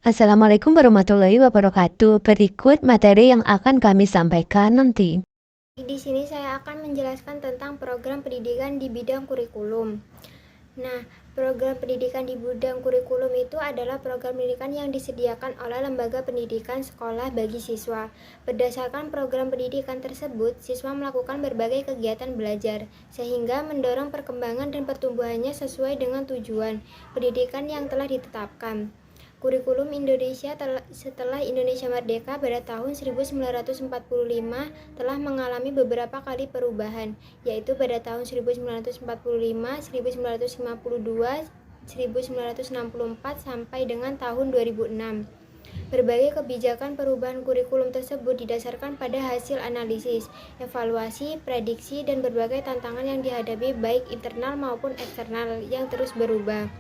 Assalamualaikum warahmatullahi wabarakatuh. Berikut materi yang akan kami sampaikan nanti. Di sini saya akan menjelaskan tentang program pendidikan di bidang kurikulum. Nah, program pendidikan di bidang kurikulum itu adalah program pendidikan yang disediakan oleh lembaga pendidikan sekolah bagi siswa. Berdasarkan program pendidikan tersebut, siswa melakukan berbagai kegiatan belajar, sehingga mendorong perkembangan dan pertumbuhannya sesuai dengan tujuan pendidikan yang telah ditetapkan. Kurikulum Indonesia setelah Indonesia merdeka pada tahun 1945 telah mengalami beberapa kali perubahan, yaitu pada tahun 1945, 1952, 1964 sampai dengan tahun 2006. Berbagai kebijakan perubahan kurikulum tersebut didasarkan pada hasil analisis, evaluasi, prediksi, dan berbagai tantangan yang dihadapi baik internal maupun eksternal yang terus berubah.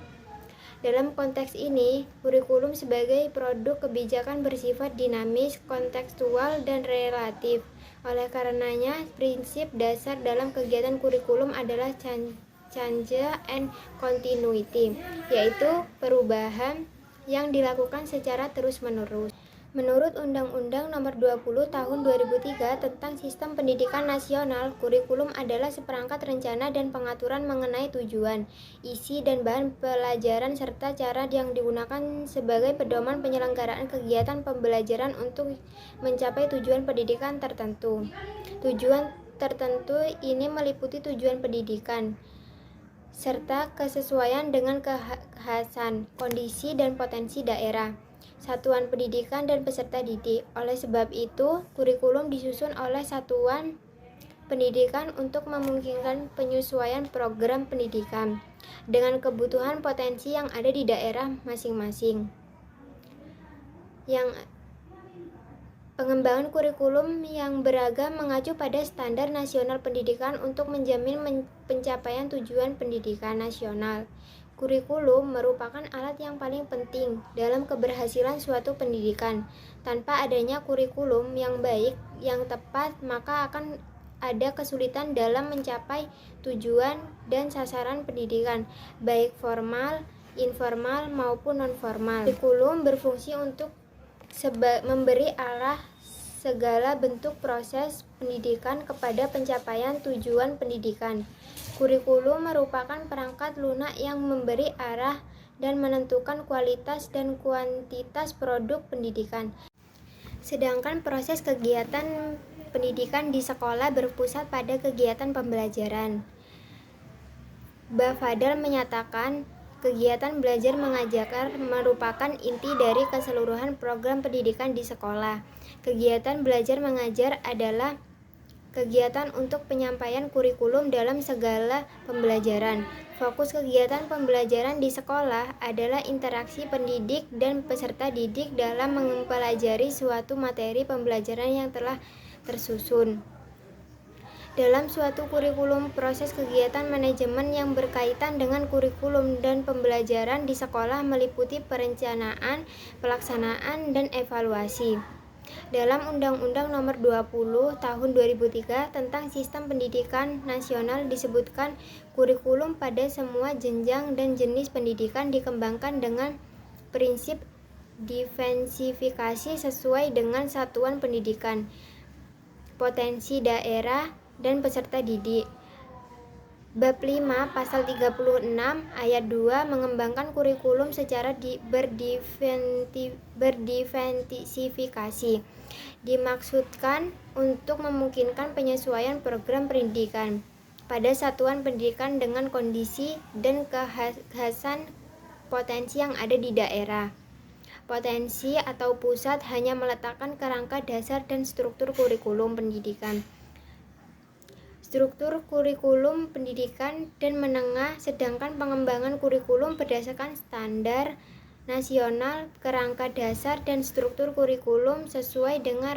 Dalam konteks ini, kurikulum sebagai produk kebijakan bersifat dinamis, kontekstual, dan relatif. Oleh karenanya, prinsip dasar dalam kegiatan kurikulum adalah change and continuity, yaitu perubahan yang dilakukan secara terus-menerus. Menurut Undang-Undang Nomor 20 Tahun 2003 tentang Sistem Pendidikan Nasional, kurikulum adalah seperangkat rencana dan pengaturan mengenai tujuan, isi dan bahan pelajaran serta cara yang digunakan sebagai pedoman penyelenggaraan kegiatan pembelajaran untuk mencapai tujuan pendidikan tertentu. Tujuan tertentu ini meliputi tujuan pendidikan serta kesesuaian dengan kekhasan, kondisi, dan potensi daerah, satuan pendidikan, dan peserta didik. Oleh sebab itu, kurikulum disusun oleh satuan pendidikan untuk memungkinkan penyesuaian program pendidikan dengan kebutuhan potensi yang ada di daerah masing-masing. Pengembangan kurikulum yang beragam mengacu pada standar nasional pendidikan untuk menjamin pencapaian tujuan pendidikan nasional. Kurikulum merupakan alat yang paling penting dalam keberhasilan suatu pendidikan. Tanpa adanya kurikulum yang baik, yang tepat, maka akan ada kesulitan dalam mencapai tujuan dan sasaran pendidikan, baik formal, informal, maupun non-formal. Kurikulum berfungsi untuk memberi arah segala bentuk proses pendidikan kepada pencapaian tujuan pendidikan. Kurikulum merupakan perangkat lunak yang memberi arah dan menentukan kualitas dan kuantitas produk pendidikan. Sedangkan proses kegiatan pendidikan di sekolah berpusat pada kegiatan pembelajaran. Bafadal menyatakan, kegiatan belajar mengajar merupakan inti dari keseluruhan program pendidikan di sekolah. Kegiatan belajar mengajar adalah kegiatan untuk penyampaian kurikulum dalam segala pembelajaran. Fokus kegiatan pembelajaran di sekolah adalah interaksi pendidik dan peserta didik dalam mempelajari suatu materi pembelajaran yang telah tersusun. Dalam suatu kurikulum, proses kegiatan manajemen yang berkaitan dengan kurikulum dan pembelajaran di sekolah meliputi perencanaan, pelaksanaan, dan evaluasi. Dalam Undang-Undang Nomor 20 Tahun 2003 tentang Sistem Pendidikan Nasional disebutkan kurikulum pada semua jenjang dan jenis pendidikan dikembangkan dengan prinsip diversifikasi sesuai dengan satuan pendidikan, potensi daerah, dan peserta didik. Bab 5 Pasal 36 Ayat 2 mengembangkan kurikulum secara berdiversifikasi. Dimaksudkan untuk memungkinkan penyesuaian program pendidikan pada satuan pendidikan dengan kondisi dan kekhasan potensi yang ada di daerah. Potensi atau pusat hanya meletakkan kerangka dasar dan struktur kurikulum pendidikan. Struktur kurikulum pendidikan dan menengah, sedangkan pengembangan kurikulum berdasarkan standar nasional, kerangka dasar, dan struktur kurikulum sesuai dengan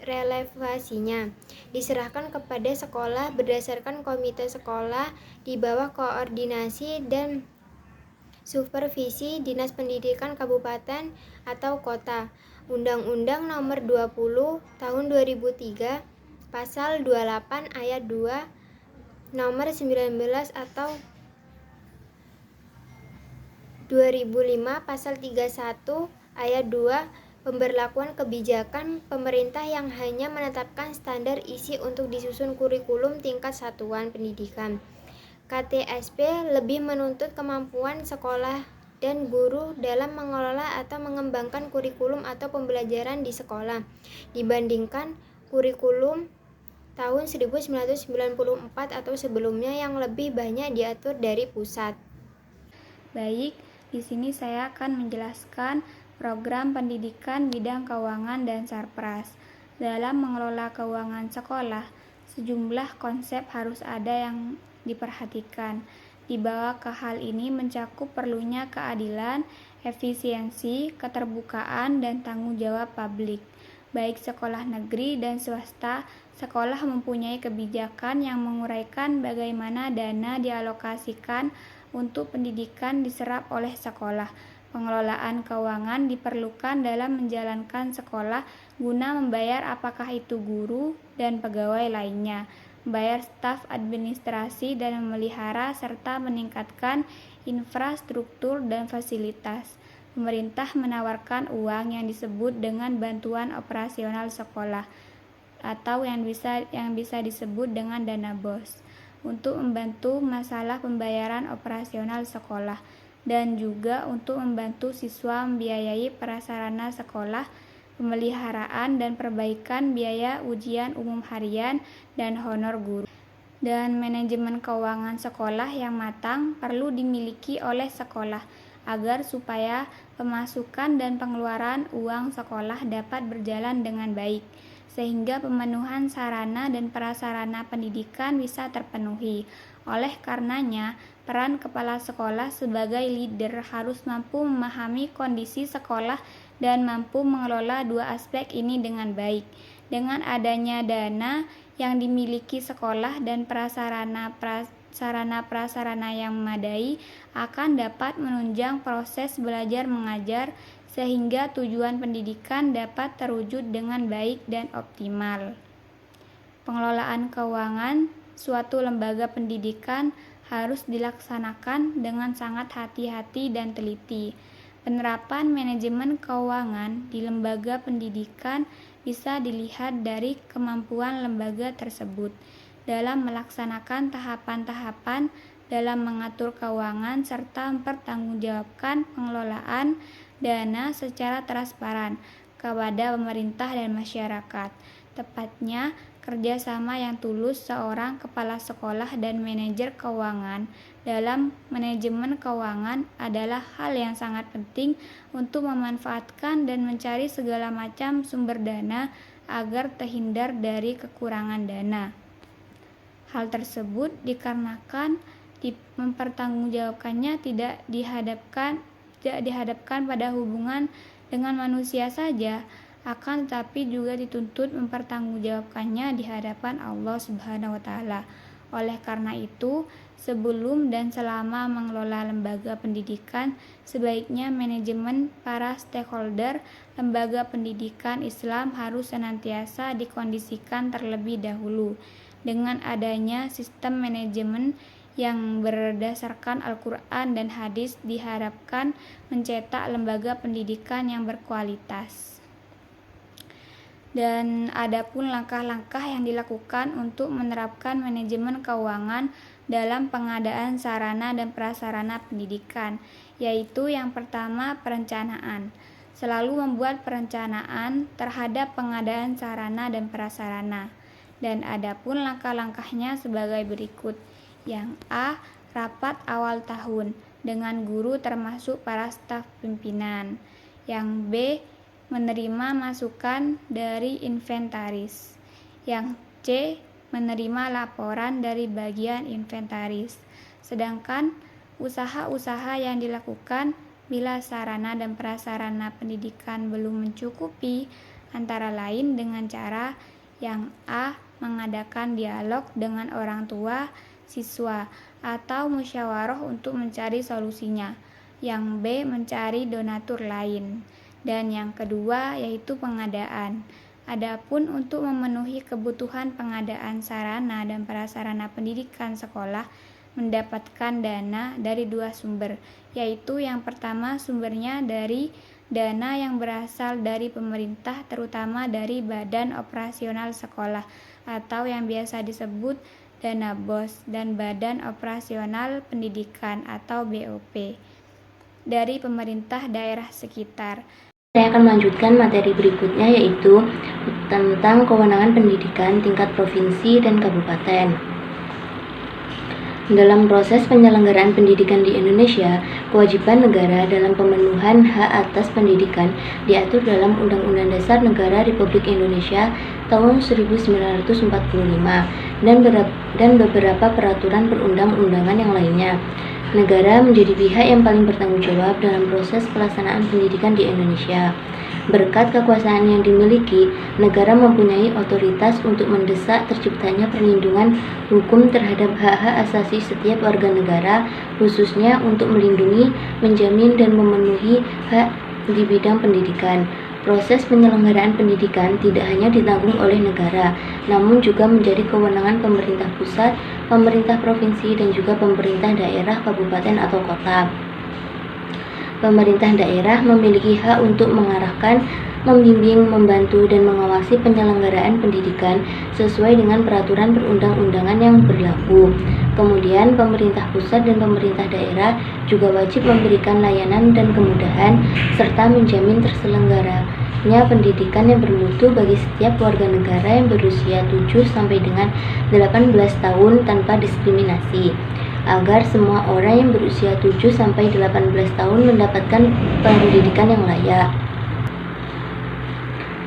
relevansinya diserahkan kepada sekolah berdasarkan komite sekolah di bawah koordinasi dan supervisi Dinas Pendidikan Kabupaten atau Kota. Undang-Undang Nomor 20 Tahun 2003 Pasal 28 Ayat 2 Nomor 19 atau 2005 Pasal 31 Ayat 2, pemberlakuan kebijakan pemerintah yang hanya menetapkan standar isi untuk disusun kurikulum tingkat satuan pendidikan. KTSP lebih menuntut kemampuan sekolah dan guru dalam mengelola atau mengembangkan kurikulum atau pembelajaran di sekolah dibandingkan kurikulum tahun 1994 atau sebelumnya yang lebih banyak diatur dari pusat. Baik, di sini saya akan menjelaskan program pendidikan bidang keuangan dan Sarpras. Dalam mengelola keuangan sekolah, sejumlah konsep harus ada yang diperhatikan. Di bawah ke hal ini mencakup perlunya keadilan, efisiensi, keterbukaan, dan tanggung jawab publik. Baik sekolah negeri dan swasta, sekolah mempunyai kebijakan yang menguraikan bagaimana dana dialokasikan untuk pendidikan diserap oleh sekolah. Pengelolaan keuangan diperlukan dalam menjalankan sekolah guna membayar apakah itu guru dan pegawai lainnya, membayar staf administrasi dan memelihara serta meningkatkan infrastruktur dan fasilitas. Pemerintah menawarkan uang yang disebut dengan bantuan operasional sekolah atau yang bisa disebut dengan dana BOS untuk membantu masalah pembayaran operasional sekolah dan juga untuk membantu siswa membiayai prasarana sekolah, pemeliharaan dan perbaikan biaya ujian umum harian dan honor guru. Dan manajemen keuangan sekolah yang matang perlu dimiliki oleh sekolah agar supaya pemasukan dan pengeluaran uang sekolah dapat berjalan dengan baik, sehingga pemenuhan sarana dan prasarana pendidikan bisa terpenuhi. Oleh karenanya, peran kepala sekolah sebagai leader harus mampu memahami kondisi sekolah dan mampu mengelola dua aspek ini dengan baik. Dengan adanya dana yang dimiliki sekolah dan sarana-prasarana yang memadai akan dapat menunjang proses belajar mengajar sehingga tujuan pendidikan dapat terwujud dengan baik dan optimal. Pengelolaan keuangan suatu lembaga pendidikan harus dilaksanakan dengan sangat hati-hati dan teliti. Penerapan manajemen keuangan di lembaga pendidikan bisa dilihat dari kemampuan lembaga tersebut dalam melaksanakan tahapan-tahapan dalam mengatur keuangan serta mempertanggungjawabkan pengelolaan dana secara transparan kepada pemerintah dan masyarakat. Tepatnya, kerjasama yang tulus seorang kepala sekolah dan manajer keuangan dalam manajemen keuangan adalah hal yang sangat penting untuk memanfaatkan dan mencari segala macam sumber dana agar terhindar dari kekurangan dana. Hal tersebut dikarenakan mempertanggungjawabkannya tidak dihadapkan pada hubungan dengan manusia saja, akan tetapi juga dituntut mempertanggungjawabkannya di hadapan Allah Subhanahu wa Ta'ala. Oleh karena itu, sebelum dan selama mengelola lembaga pendidikan, sebaiknya manajemen para stakeholder lembaga pendidikan Islam harus senantiasa dikondisikan terlebih dahulu. Dengan adanya sistem manajemen yang berdasarkan Al-Quran dan hadis diharapkan mencetak lembaga pendidikan yang berkualitas. Dan adapun langkah-langkah yang dilakukan untuk menerapkan manajemen keuangan dalam pengadaan sarana dan prasarana pendidikan, yaitu yang pertama perencanaan. Selalu membuat perencanaan terhadap pengadaan sarana dan prasarana. Dan adapun langkah-langkahnya sebagai berikut. Yang A, rapat awal tahun dengan guru termasuk para staf pimpinan. Yang B, menerima masukan dari inventaris. Yang C, menerima laporan dari bagian inventaris. Sedangkan usaha-usaha yang dilakukan bila sarana dan prasarana pendidikan belum mencukupi, antara lain dengan cara yang A, mengadakan dialog dengan orang tua siswa atau musyawarah untuk mencari solusinya. Yang B, mencari donatur lain. Dan yang kedua yaitu pengadaan. Adapun untuk memenuhi kebutuhan pengadaan sarana dan prasarana pendidikan sekolah mendapatkan dana dari dua sumber, yaitu yang pertama sumbernya dari dana yang berasal dari pemerintah terutama dari Badan Operasional Sekolah atau yang biasa disebut dana BOS dan Badan Operasional Pendidikan atau BOP dari pemerintah daerah sekitar. Saya akan melanjutkan materi berikutnya yaitu tentang kewenangan pendidikan tingkat provinsi dan kabupaten. Dalam proses penyelenggaraan pendidikan di Indonesia, kewajiban negara dalam pemenuhan hak atas pendidikan diatur dalam Undang-Undang Dasar Negara Republik Indonesia tahun 1945 dan beberapa peraturan perundang-undangan yang lainnya. Negara menjadi pihak yang paling bertanggung jawab dalam proses pelaksanaan pendidikan di Indonesia. Berkat kekuasaan yang dimiliki, negara mempunyai otoritas untuk mendesak terciptanya perlindungan hukum terhadap hak-hak asasi setiap warga negara, khususnya untuk melindungi, menjamin, dan memenuhi hak di bidang pendidikan. Proses penyelenggaraan pendidikan tidak hanya ditanggung oleh negara, namun juga menjadi kewenangan pemerintah pusat, pemerintah provinsi, dan juga pemerintah daerah, kabupaten, atau kota. Pemerintah daerah memiliki hak untuk mengarahkan, membimbing, membantu, dan mengawasi penyelenggaraan pendidikan sesuai dengan peraturan perundang-undangan yang berlaku. Kemudian, pemerintah pusat dan pemerintah daerah juga wajib memberikan layanan dan kemudahan serta menjamin terselenggaranya pendidikan yang bermutu bagi setiap warga negara yang berusia 7 sampai dengan 18 tahun tanpa diskriminasi, agar semua orang yang berusia 7 sampai 18 tahun mendapatkan pendidikan yang layak.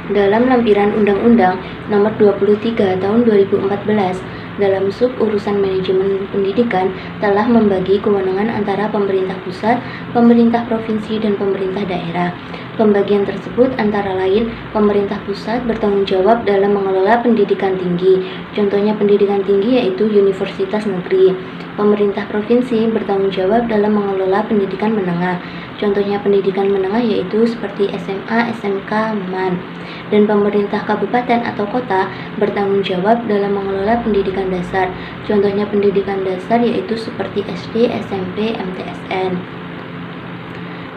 Dalam lampiran Undang-Undang Nomor 23 Tahun 2014 dalam sub urusan manajemen pendidikan telah membagi kewenangan antara pemerintah pusat, pemerintah provinsi, dan pemerintah daerah. Pembagian tersebut antara lain, pemerintah pusat bertanggung jawab dalam mengelola pendidikan tinggi, contohnya pendidikan tinggi yaitu universitas negeri. Pemerintah provinsi bertanggung jawab dalam mengelola pendidikan menengah, contohnya pendidikan menengah yaitu seperti SMA, SMK, MAN. Dan pemerintah kabupaten atau kota bertanggung jawab dalam mengelola pendidikan dasar, contohnya pendidikan dasar yaitu seperti SD, SMP, MTSN.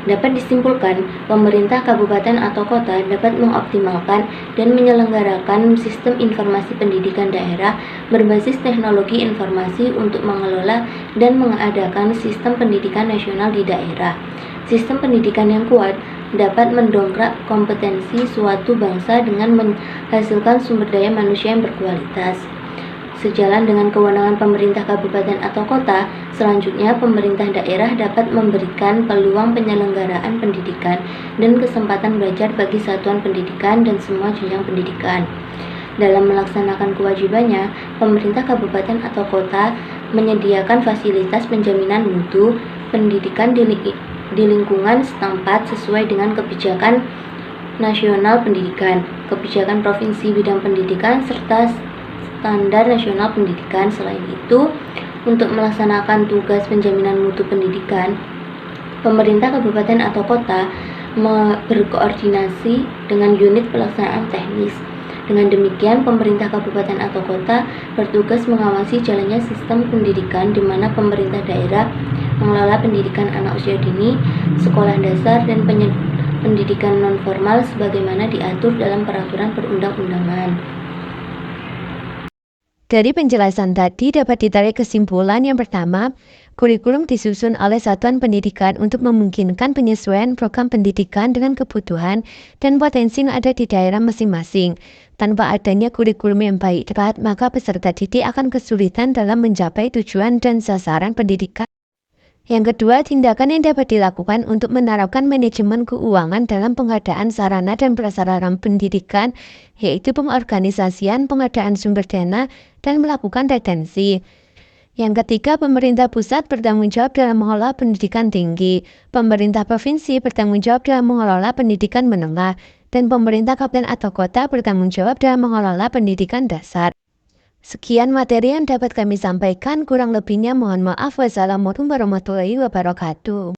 Dapat disimpulkan, pemerintah kabupaten atau kota dapat mengoptimalkan dan menyelenggarakan sistem informasi pendidikan daerah berbasis teknologi informasi untuk mengelola dan mengadakan sistem pendidikan nasional di daerah. Sistem pendidikan yang kuat dapat mendongkrak kompetensi suatu bangsa dengan menghasilkan sumber daya manusia yang berkualitas. Sejalan dengan kewenangan pemerintah kabupaten atau kota, selanjutnya pemerintah daerah dapat memberikan peluang penyelenggaraan pendidikan dan kesempatan belajar bagi satuan pendidikan dan semua jenjang pendidikan. Dalam melaksanakan kewajibannya, pemerintah kabupaten atau kota menyediakan fasilitas penjaminan mutu pendidikan di lingkungan setempat sesuai dengan kebijakan nasional pendidikan, kebijakan provinsi bidang pendidikan, serta standar nasional pendidikan. Selain itu, untuk melaksanakan tugas penjaminan mutu pendidikan, pemerintah kabupaten atau kota berkoordinasi dengan unit pelaksanaan teknis. Dengan demikian, pemerintah kabupaten atau kota bertugas mengawasi jalannya sistem pendidikan di mana pemerintah daerah mengelola pendidikan anak usia dini, sekolah dasar, dan pendidikan non-formal sebagaimana diatur dalam peraturan perundang-undangan. Dari penjelasan tadi dapat ditarik kesimpulan yang pertama, kurikulum disusun oleh satuan pendidikan untuk memungkinkan penyesuaian program pendidikan dengan kebutuhan dan potensi yang ada di daerah masing-masing. Tanpa adanya kurikulum yang baik tepat, maka peserta didik akan kesulitan dalam mencapai tujuan dan sasaran pendidikan. Yang kedua, tindakan yang dapat dilakukan untuk menerapkan manajemen keuangan dalam pengadaan sarana dan prasarana pendidikan, yaitu pengorganisasian pengadaan sumber dana dan melakukan retensi. Yang ketiga, pemerintah pusat bertanggung jawab dalam mengelola pendidikan tinggi, pemerintah provinsi bertanggung jawab dalam mengelola pendidikan menengah, dan pemerintah kabupaten atau kota bertanggung jawab dalam mengelola pendidikan dasar. Sekian materi yang dapat kami sampaikan, kurang lebihnya mohon maaf. Wassalamualaikum warahmatullahi wabarakatuh.